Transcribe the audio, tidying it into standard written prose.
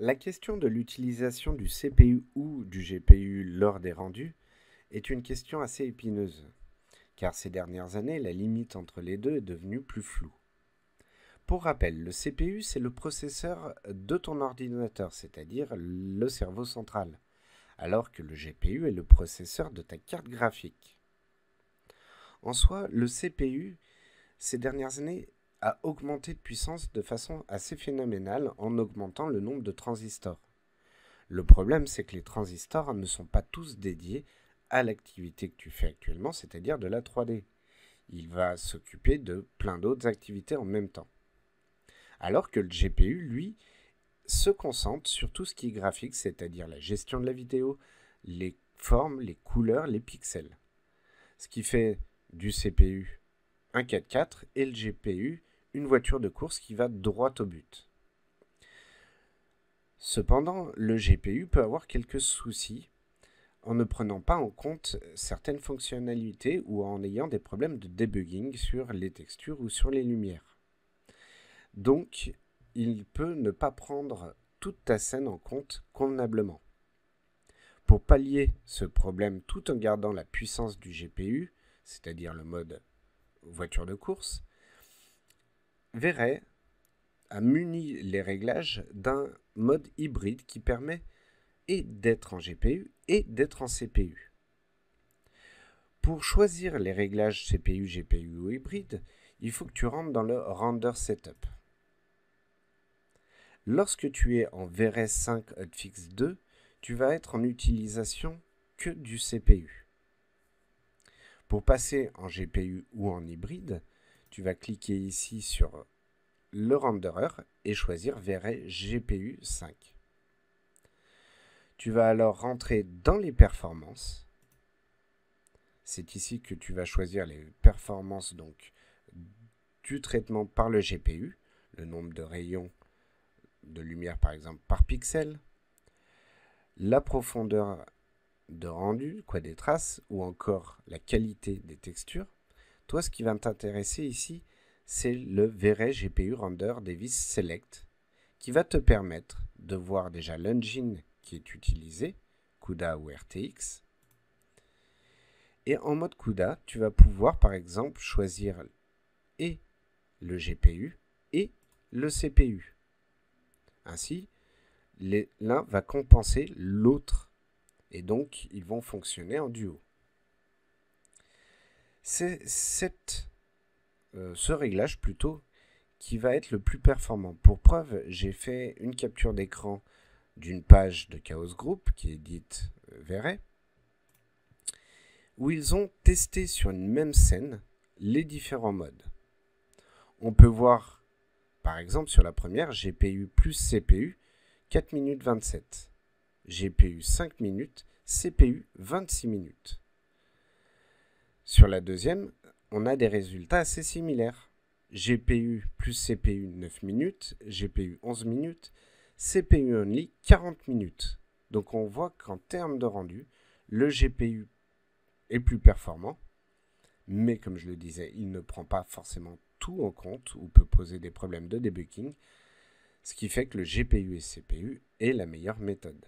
La question de l'utilisation du CPU ou du GPU lors des rendus est une question assez épineuse, car ces dernières années, la limite entre les deux est devenue plus floue. Pour rappel, le CPU, c'est le processeur de ton ordinateur, c'est-à-dire le cerveau central, alors que le GPU est le processeur de ta carte graphique. En soi, le CPU, ces dernières années, a augmenté de puissance de façon assez phénoménale en augmentant le nombre de transistors. Le problème, c'est que les transistors ne sont pas tous dédiés à l'activité que tu fais actuellement, c'est-à-dire de la 3D. Il va s'occuper de plein d'autres activités en même temps. Alors que le GPU, lui, se concentre sur tout ce qui est graphique, c'est-à-dire la gestion de la vidéo, les formes, les couleurs, les pixels. Ce qui fait du CPU un 4x4 et le GPU une voiture de course qui va droit au but. Cependant, le GPU peut avoir quelques soucis en ne prenant pas en compte certaines fonctionnalités ou en ayant des problèmes de debugging sur les textures ou sur les lumières. Donc, il peut ne pas prendre toute ta scène en compte convenablement. Pour pallier ce problème tout en gardant la puissance du GPU, c'est-à-dire le mode voiture de course, Véret a muni les réglages d'un mode hybride qui permet et d'être en GPU et d'être en CPU. Pour choisir les réglages CPU, GPU ou hybride, il faut que tu rentres dans le Render Setup. Lorsque tu es en VRS 5 Hotfix 2, tu vas être en utilisation que du CPU. Pour passer en GPU ou en hybride, tu vas cliquer ici sur le renderer et choisir VRS GPU 5. Tu vas alors rentrer dans les performances. C'est ici que tu vas choisir les performances donc du traitement par le GPU, le nombre de rayons de lumière par exemple par pixel, la profondeur de rendu, quoi des traces, ou encore la qualité des textures. Toi, ce qui va t'intéresser ici, c'est le VRay GPU Render Device Select, qui va te permettre de voir déjà l'engine qui est utilisé, CUDA ou RTX. Et en mode CUDA, tu vas pouvoir par exemple choisir et le GPU et le CPU. Ainsi, l'un va compenser l'autre et donc ils vont fonctionner en duo. C'est ce réglage plutôt qui va être le plus performant. Pour preuve, j'ai fait une capture d'écran d'une page de Chaos Group qui est dite Véret, où ils ont testé sur une même scène les différents modes. On peut voir par exemple sur la première GPU plus CPU 4 minutes 27, GPU 5 minutes, CPU 26 minutes. Sur la deuxième, on a des résultats assez similaires. GPU plus CPU 9 minutes, GPU 11 minutes, CPU only 40 minutes. Donc on voit qu'en termes de rendu, le GPU est plus performant, mais comme je le disais, il ne prend pas forcément tout en compte ou peut poser des problèmes de debugging, ce qui fait que le GPU et CPU est la meilleure méthode.